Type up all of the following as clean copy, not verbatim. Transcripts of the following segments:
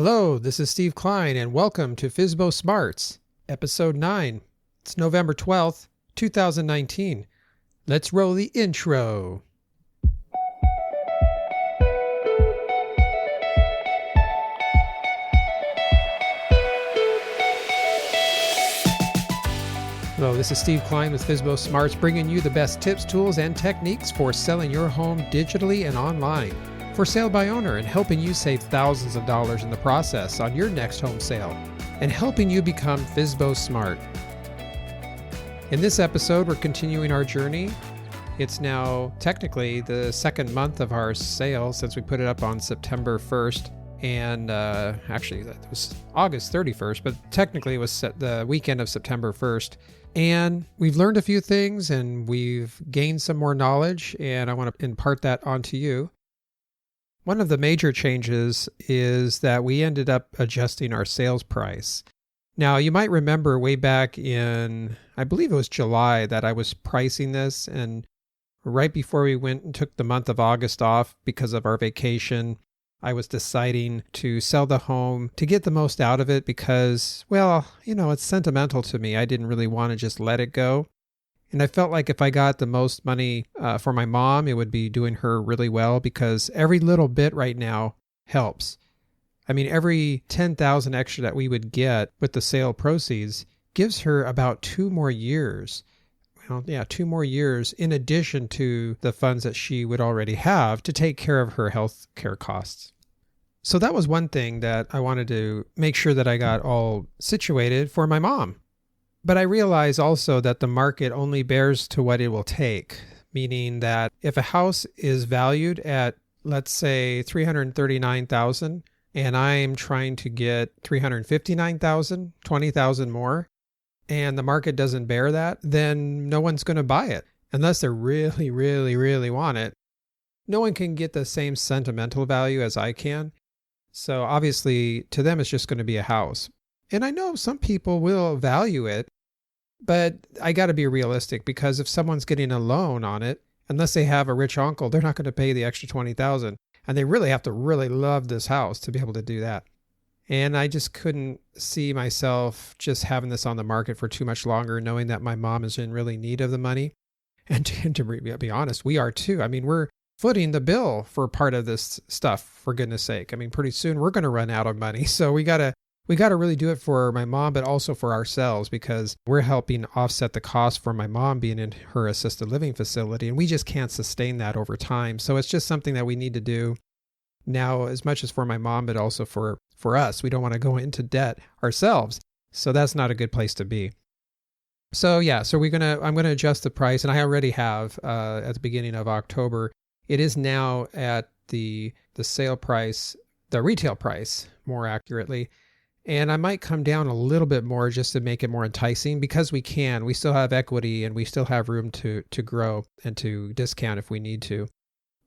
Hello, this is Steve Klein, and welcome to FSBO Smarts, Episode 9. It's November 12th, 2019. Let's roll the intro. Hello, this is Steve Klein with FSBO Smarts, bringing you the best tips, tools, and techniques for selling your home digitally and online. For sale by owner, and helping you save thousands of dollars in the process on your next home sale, and helping you become FSBO Smart. In this episode, we're continuing our journey. It's now technically the second month of our sale since we put it up on September 1st, and actually that was August 31st, but technically it was the weekend of September 1st. And we've learned a few things, and we've gained some more knowledge, and I want to impart that onto you. One of the major changes is that we ended up adjusting our sales price. Now, you might remember way back in, I believe it was July, that I was pricing this, and right before we went and took the month of August off because of our vacation, I was deciding to sell the home to get the most out of it because, well, it's sentimental to me. I didn't really want to just let it go. And I felt like if I got the most money for my mom, it would be doing her really well because every little bit right now helps. I mean, every $10,000 extra that we would get with the sale proceeds gives her about 2 more years. Well, yeah, 2 more years in addition to the funds that she would already have to take care of her health care costs. So that was one thing that I wanted to make sure that I got all situated for my mom. But I realize also that the market only bears to what it will take, meaning that if a house is valued at, let's say, $339,000, and I'm trying to get $359,000, $20,000 more, and the market doesn't bear that, then no one's going to buy it unless they really, really, really want it. No one can get the same sentimental value as I can. So obviously to them, it's just going to be a house. And I know some people will value it, but I got to be realistic because if someone's getting a loan on it, unless they have a rich uncle, they're not going to pay the extra $20,000. And they really have to really love this house to be able to do that. And I just couldn't see myself just having this on the market for too much longer, knowing that my mom is in really need of the money. And to be honest, we are too. I mean, we're footing the bill for part of this stuff, for goodness sake. I mean, pretty soon we're going to run out of money. So we got to really do it for my mom, but also for ourselves because we're helping offset the cost for my mom being in her assisted living facility. And we just can't sustain that over time. So it's just something that we need to do now, as much as for my mom, but also for us. We don't want to go into debt ourselves. So that's not a good place to be. So yeah, so I'm going to adjust the price, and I already have at the beginning of October. It is now at the sale price, the retail price, more accurately. And I might come down a little bit more just to make it more enticing because we still have equity and we still have room to grow and to discount if we need to.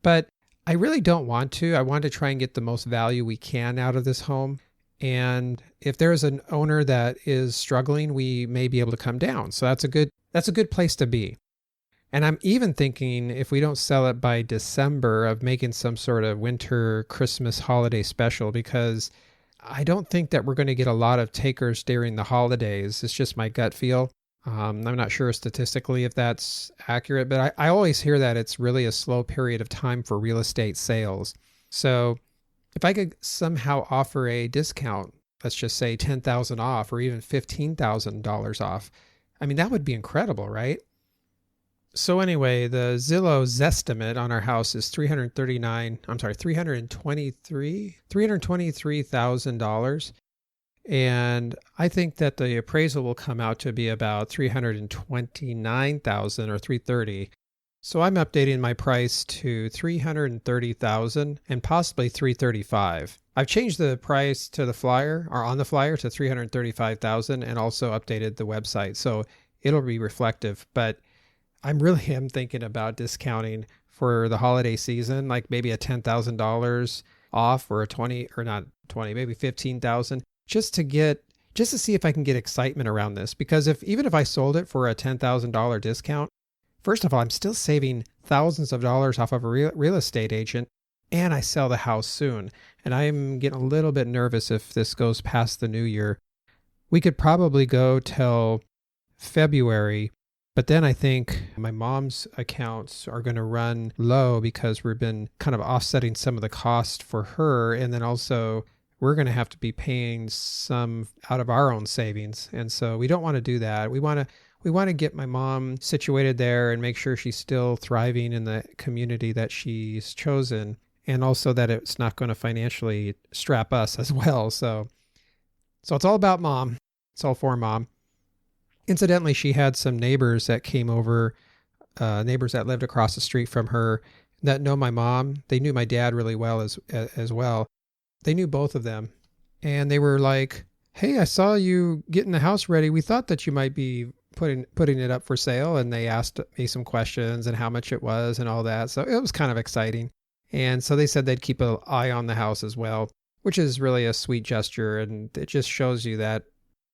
But I really don't want to. I want to try and get the most value we can out of this home. And if there's an owner that is struggling, we may be able to come down. So that's a good place to be. And I'm even thinking if we don't sell it by December of making some sort of winter Christmas holiday special because I don't think that we're going to get a lot of takers during the holidays. It's just my gut feel. I'm not sure statistically if that's accurate, but I always hear that it's really a slow period of time for real estate sales. So if I could somehow offer a discount, let's just say $10,000 off or even $15,000 off, I mean, that would be incredible, right? So anyway, the Zillow Zestimate on our house is $323,000. And I think that the appraisal will come out to be about $329,000 or $330,000. So I'm updating my price to $330,000 and possibly $335,000. I've changed the price to the flyer or on the flyer to $335,000 and also updated the website. So it'll be reflective, but I really am thinking about discounting for the holiday season, like maybe a $10,000 off or maybe $15,000, just to see if I can get excitement around this. Because even if I sold it for a $10,000 discount, first of all, I'm still saving thousands of dollars off of a real estate agent. and I sell the house soon. And I'm getting a little bit nervous if this goes past the new year. We could probably go till February, but then I think my mom's accounts are going to run low because we've been kind of offsetting some of the cost for her. And then also we're going to have to be paying some out of our own savings. And so we don't want to do that. We want to get my mom situated there and make sure she's still thriving in the community that she's chosen. And also that it's not going to financially strap us as well. So it's all about mom. It's all for mom. Incidentally, she had some neighbors that came over, neighbors that lived across the street from her that know my mom. They knew my dad really well as well. They knew both of them. And they were like, hey, I saw you getting the house ready. We thought that you might be putting it up for sale. And they asked me some questions and how much it was and all that. So it was kind of exciting. And so they said they'd keep an eye on the house as well, which is really a sweet gesture. And it just shows you that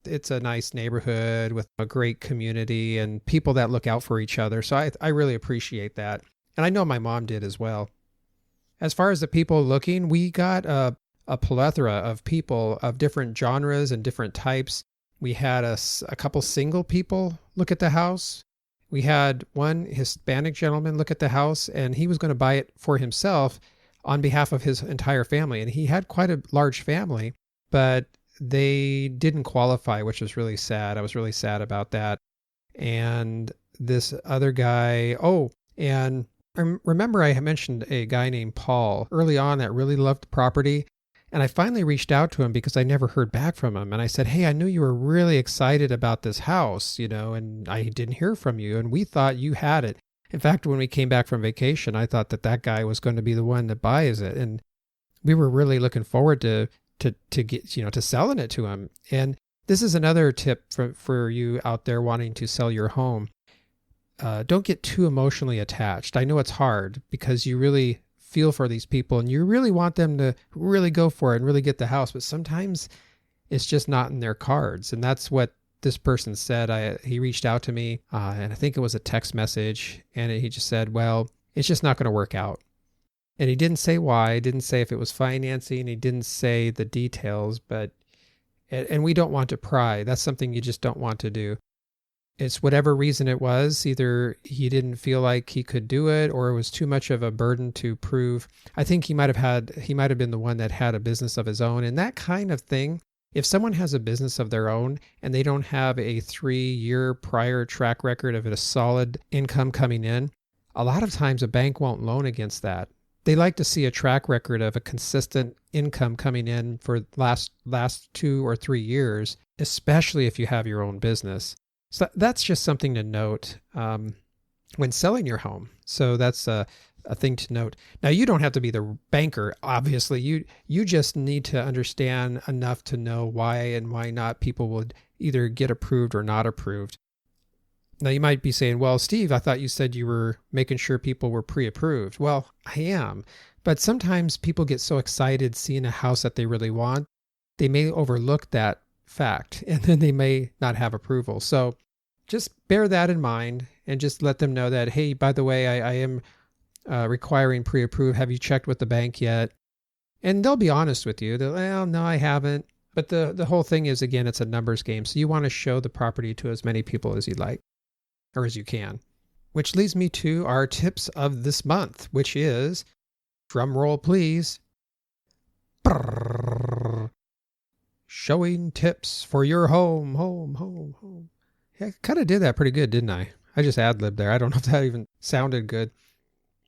it's a nice neighborhood with a great community and people that look out for each other. So I really appreciate that. And I know my mom did as well. As far as the people looking, we got a plethora of people of different genres and different types. We had a couple single people look at the house. We had one Hispanic gentleman look at the house, and he was going to buy it for himself on behalf of his entire family. And he had quite a large family, but they didn't qualify, which was really sad. I was really sad about that. And this other guy, and remember I mentioned a guy named Paul early on that really loved the property. And I finally reached out to him because I never heard back from him. And I said, hey, I knew you were really excited about this house, and I didn't hear from you. And we thought you had it. In fact, when we came back from vacation, I thought that guy was going to be the one that buys it. And we were really looking forward to get, to selling it to him. And this is another tip for you out there wanting to sell your home. Don't get too emotionally attached. I know it's hard because you really feel for these people and you really want them to really go for it and really get the house, but sometimes it's just not in their cards. And that's what this person said. He reached out to me and I think it was a text message, and he just said, well, it's just not going to work out. And he didn't say why, didn't say if it was financing, he didn't say the details, and we don't want to pry. That's something you just don't want to do. It's whatever reason it was, either he didn't feel like he could do it or it was too much of a burden to prove. I think he might have been the one that had a business of his own, and that kind of thing. If someone has a business of their own and they don't have a 3-year prior track record of a solid income coming in, a lot of times a bank won't loan against that. They like to see a track record of a consistent income coming in for last 2 or 3 years, especially if you have your own business. So that's just something to note when selling your home. So that's a thing to note. Now, you don't have to be the banker, obviously. You just need to understand enough to know why and why not people would either get approved or not approved. Now, you might be saying, well, Steve, I thought you said you were making sure people were pre-approved. Well, I am. But sometimes people get so excited seeing a house that they really want, they may overlook that fact, and then they may not have approval. So just bear that in mind and just let them know that, hey, by the way, I am requiring pre-approve. Have you checked with the bank yet? And they'll be honest with you. They'll, well, no, I haven't. But the whole thing is, again, it's a numbers game. So you want to show the property to as many people as you like, or as you can. Which leads me to our tips of this month, which is, drum roll please, showing tips for your home. Yeah, I kind of did that pretty good, didn't I? I just ad-libbed there. I don't know if that even sounded good.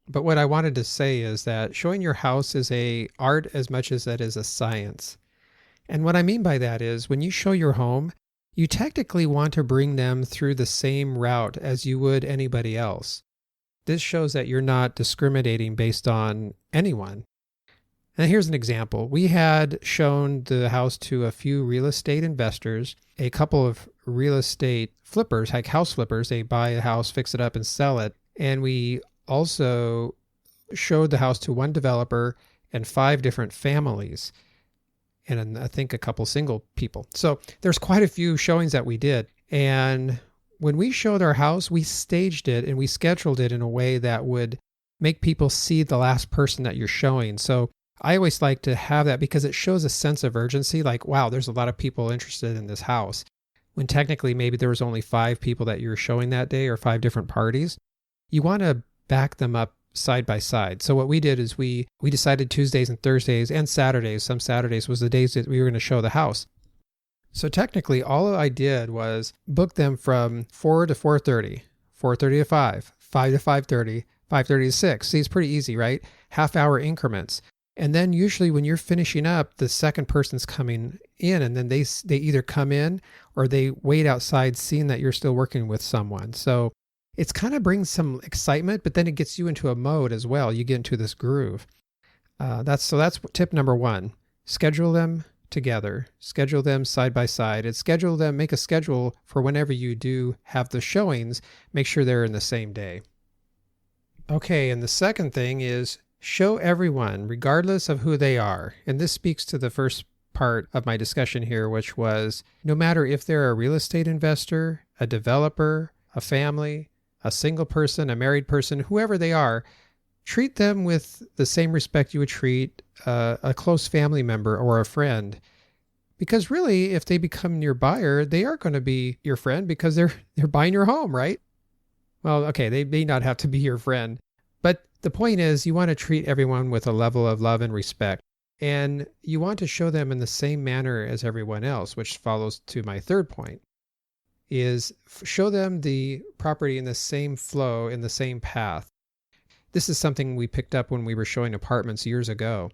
But what I wanted to say is that showing your house is a art as much as that is a science. And what I mean by that is when you show your home, you technically want to bring them through the same route as you would anybody else. This shows that you're not discriminating based on anyone. And here's an example. We had shown the house to a few real estate investors, a couple of real estate flippers, like house flippers. They buy a house, fix it up, and sell it. And we also showed the house to one developer and 5 different families, and I think a couple single people. So there's quite a few showings that we did. And when we showed our house, we staged it and we scheduled it in a way that would make people see the last person that you're showing. So I always like to have that because it shows a sense of urgency, like, wow, there's a lot of people interested in this house. When technically maybe there was only 5 people that you were showing that day or 5 different parties. You want to back them up side by side. So what we did is we decided Tuesdays and Thursdays and Saturdays, some Saturdays was the days that we were going to show the house. So technically all I did was book them from 4 to 4:30, 4:30 to 5, 5 to 5:30, 5:30 to 6. See, it's pretty easy, right? Half-hour increments. And then usually when you're finishing up, the second person's coming in, and then they either come in or they wait outside seeing that you're still working with someone. So it's kind of brings some excitement, but then it gets you into a mode as well. You get into this groove. That's tip number 1. Schedule them together. Schedule them side by side, and make a schedule for whenever you do have the showings. Make sure they're in the same day. Okay, and the second thing is show everyone, regardless of who they are. And this speaks to the first part of my discussion here, which was no matter if they're a real estate investor, a developer, a family, a single person, a married person, whoever they are, treat them with the same respect you would treat a close family member or a friend. Because really, if they become your buyer, they are going to be your friend because they're buying your home, right? Well, okay, they may not have to be your friend, but the point is you want to treat everyone with a level of love and respect, and you want to show them in the same manner as everyone else, which follows to my third point, is show them the property in the same flow, in the same path. This is something we picked up when we were showing apartments years ago.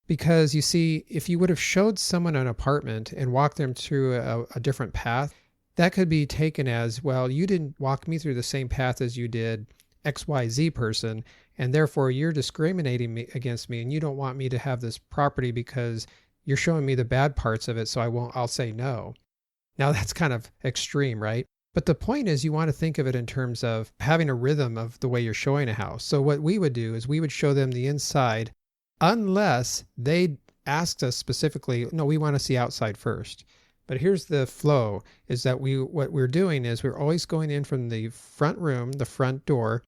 Because you see, if you would have showed someone an apartment and walked them through a different path, that could be taken as, well, you didn't walk me through the same path as you did XYZ person, and therefore you're discriminating against me, and you don't want me to have this property because you're showing me the bad parts of it, so I'll say no. Now that's kind of extreme, right? But the point is you want to think of it in terms of having a rhythm of the way you're showing a house. So what we would do is we would show them the inside unless they asked us specifically, no, we want to see outside first. But here's the flow, is that what we're doing is we're always going in from the front room, the front door,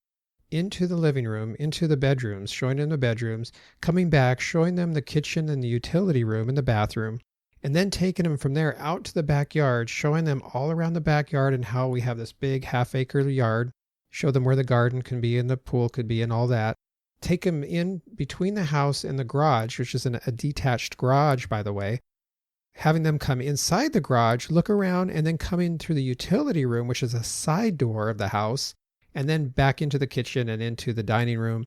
into the living room, into the bedrooms, showing them the bedrooms, coming back, showing them the kitchen and the utility room and the bathroom, and then taking them from there out to the backyard, showing them all around the backyard and how we have this big half-acre yard, show them where the garden can be and the pool could be and all that. Take them in between the house and the garage, which is a detached garage, by the way, having them come inside the garage, look around, and then come in through the utility room, which is a side door of the house, and then back into the kitchen and into the dining room.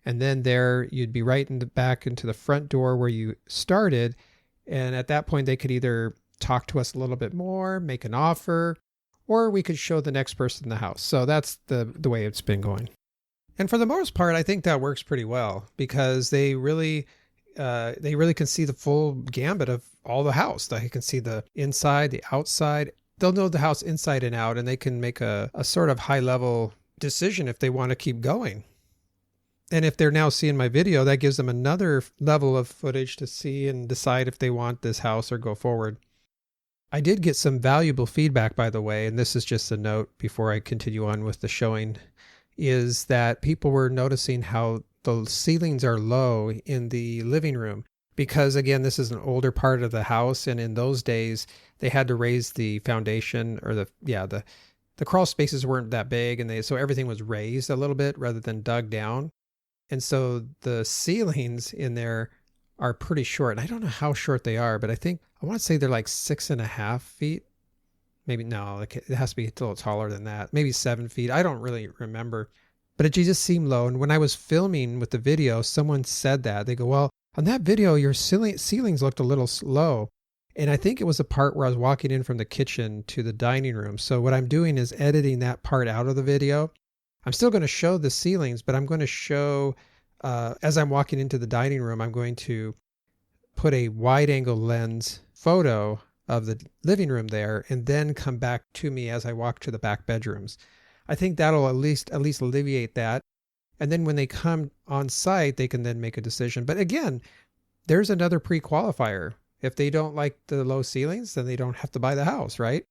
And then there you'd be right in the back into the front door where you started. And at that point, they could either talk to us a little bit more, make an offer, or we could show the next person the house. So that's the way it's been going. And for the most part, I think that works pretty well because they really can see the full gambit of all the house. They can see the inside, the outside. They'll know the house inside and out, and they can make a sort of high-level decision if they want to keep going. And if they're now seeing my video, that gives them another level of footage to see and decide if they want this house or go forward. I did get some valuable feedback, by the way, and this is just a note before I continue on with the showing, is that people were noticing how the ceilings are low in the living room because, again, this is an older part of the house, and in those days they had to raise the foundation, or the crawl spaces weren't that big, and so everything was raised a little bit rather than dug down. And so the ceilings in there are pretty short. And I don't know how short they are, but I want to say they're like 6.5 feet. Maybe no, it has to be a little taller than that. Maybe 7 feet. I don't really remember, but it just seemed low. And when I was filming with the video, someone said that. They go, well, on that video, your ceilings looked a little low. And I think it was a part where I was walking in from the kitchen to the dining room. So what I'm doing is editing that part out of the video. I'm still going to show the ceilings, but I'm going to show, as I'm walking into the dining room, I'm going to put a wide angle lens photo of the living room there and then come back to me as I walk to the back bedrooms. I think that'll at least alleviate that. And then when they come on site, they can then make a decision. But again, there's another pre-qualifier. If they don't like the low ceilings, then they don't have to buy the house, right?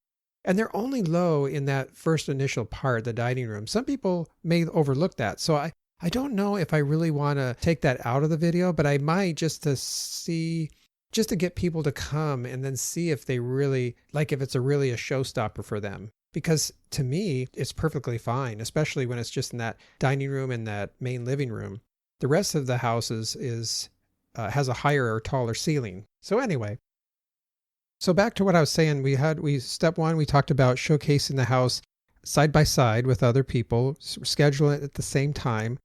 And they're only low in that first initial part, the dining room. Some people may overlook that. So I don't know if I really want to take that out of the video, but I might just to get people to come and then see if they really, like if it's really a showstopper for them. Because to me, it's perfectly fine, especially when it's just in that dining room and that main living room. The rest of the house has a higher or taller ceiling. So anyway, so back to what I was saying, step one, we talked about showcasing the house side by side with other people, schedule it at the same time.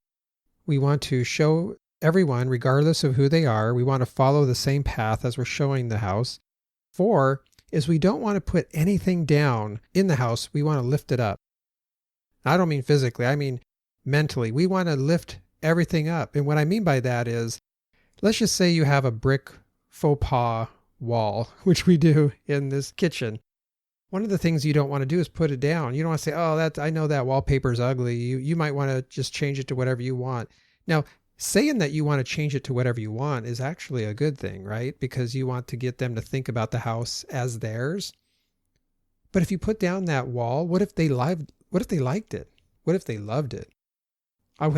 We want to show everyone, regardless of who they are, we want to follow the same path as we're showing the house. 4 is we don't want to put anything down in the house. We want to lift it up. I don't mean physically, I mean mentally. We want to lift everything up. And what I mean by that is, let's just say you have a brick faux pas wall, which we do in this kitchen. One of the things you don't want to do is put it down. You don't want to say, oh, I know that wallpaper is ugly. You might want to just change it to whatever you want. Now, saying that you want to change it to whatever you want is actually a good thing, right? Because you want to get them to think about the house as theirs. But if you put down that wall, what if they liked it? What if they loved it?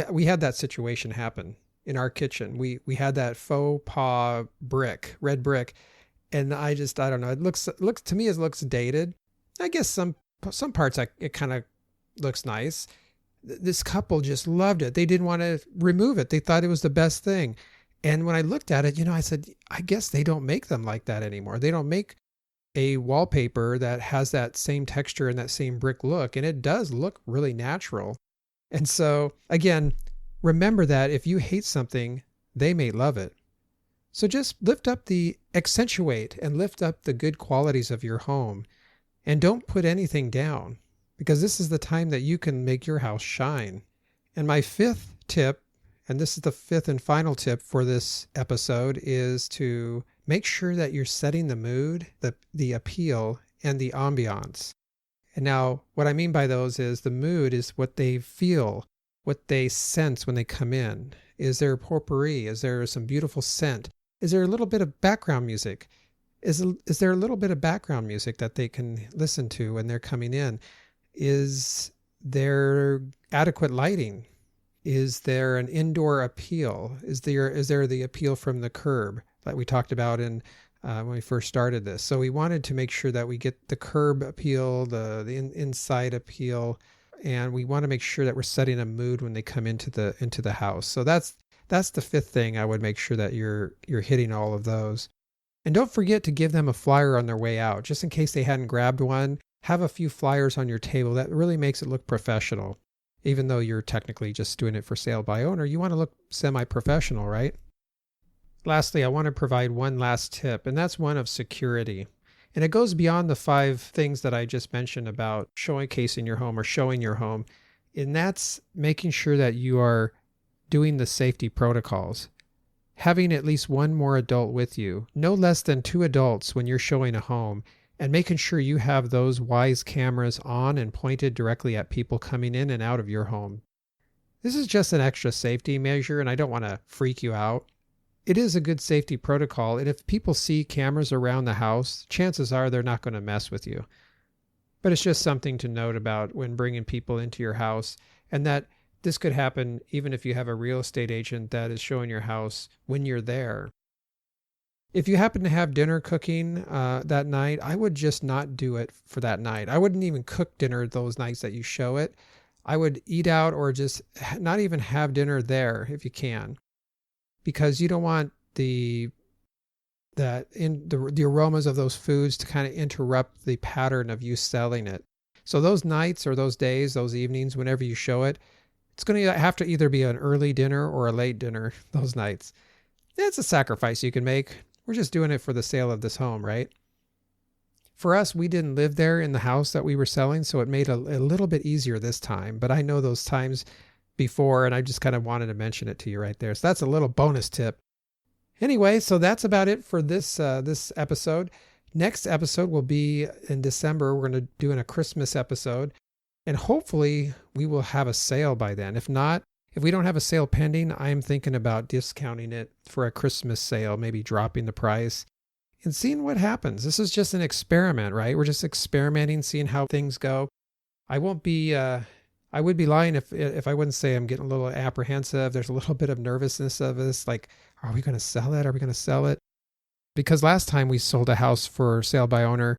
We had that situation happen in our kitchen. We had that faux pas red brick. And I don't know. It looks to me, it looks dated. I guess some parts it kind of looks nice. This couple just loved it. They didn't want to remove it. They thought it was the best thing. And when I looked at it, I said, I guess they don't make them like that anymore. They don't make a wallpaper that has that same texture and that same brick look. And it does look really natural. And so again, remember that if you hate something, they may love it. So just accentuate and lift up the good qualities of your home, and don't put anything down, because this is the time that you can make your house shine. And my 5th tip, and this is the 5th and final tip for this episode, is to make sure that you're setting the mood, the appeal, and the ambiance. And now what I mean by those is the mood is what they feel, what they sense when they come in. Is there potpourri? Is there some beautiful scent? Is there a little bit of background music? Is there a little bit of background music that they can listen to when they're coming in? Is there adequate lighting? Is there an indoor appeal? Is there the appeal from the curb that we talked about when we first started this? So we wanted to make sure that we get the curb appeal, the inside appeal, and we want to make sure that we're setting a mood when they come into the house. So that's the 5th thing. I would make sure that you're hitting all of those. And don't forget to give them a flyer on their way out, just in case they hadn't grabbed one. Have a few flyers on your table. That really makes it look professional. Even though you're technically just doing it for sale by owner, you want to look semi-professional, right? Lastly, I want to provide one last tip, and that's one of security. And it goes beyond the 5 things that I just mentioned about showcasing your home or showing your home. And that's making sure that you are doing the safety protocols. Having at least one more adult with you, no less than 2 adults when you're showing a home, and making sure you have those Wise cameras on and pointed directly at people coming in and out of your home. This is just an extra safety measure, and I don't want to freak you out. It is a good safety protocol, and if people see cameras around the house, chances are they're not going to mess with you. But it's just something to note about when bringing people into your house, and that this could happen even if you have a real estate agent that is showing your house when you're there. If you happen to have dinner cooking that night, I would just not do it for that night. I wouldn't even cook dinner those nights that you show it. I would eat out or just not even have dinner there if you can, because you don't want the aromas of those foods to kind of interrupt the pattern of you selling it. So those nights or those days, those evenings, whenever you show it, it's going to have to either be an early dinner or a late dinner those nights. It's a sacrifice you can make. We're just doing it for the sale of this home, right? For us, we didn't live there in the house that we were selling, so it made it a little bit easier this time. But I know those times before, and I just kind of wanted to mention it to you right there. So that's a little bonus tip. Anyway, so that's about it for this episode. Next episode will be in December. We're going to do a Christmas episode. And hopefully we will have a sale by then. If not, if we don't have a sale pending, I'm thinking about discounting it for a Christmas sale, maybe dropping the price and seeing what happens. This is just an experiment, right? We're just experimenting, seeing how things go. I won't be I would be lying if I wouldn't say I'm getting a little apprehensive. There's a little bit of nervousness of this. Like, are we going to sell it? Are we going to sell it? Because last time we sold a house for sale by owner,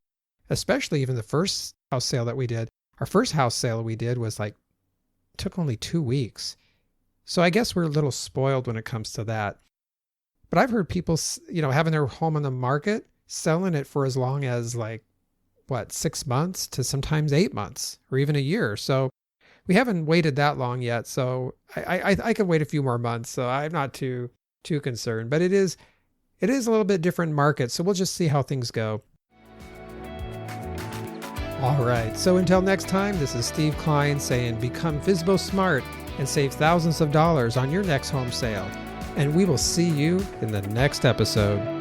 especially even the first house sale that we did, our first house sale we did was like, took only 2 weeks. So I guess we're a little spoiled when it comes to that. But I've heard people, having their home on the market, selling it for as long as 6 months to sometimes 8 months or even a year. So we haven't waited that long yet. So I could wait a few more months. So I'm not too concerned, but it is a little bit different market. So we'll just see how things go. All right. So until next time, this is Steve Klein saying, become FSBO Smart and save thousands of dollars on your next home sale. And we will see you in the next episode.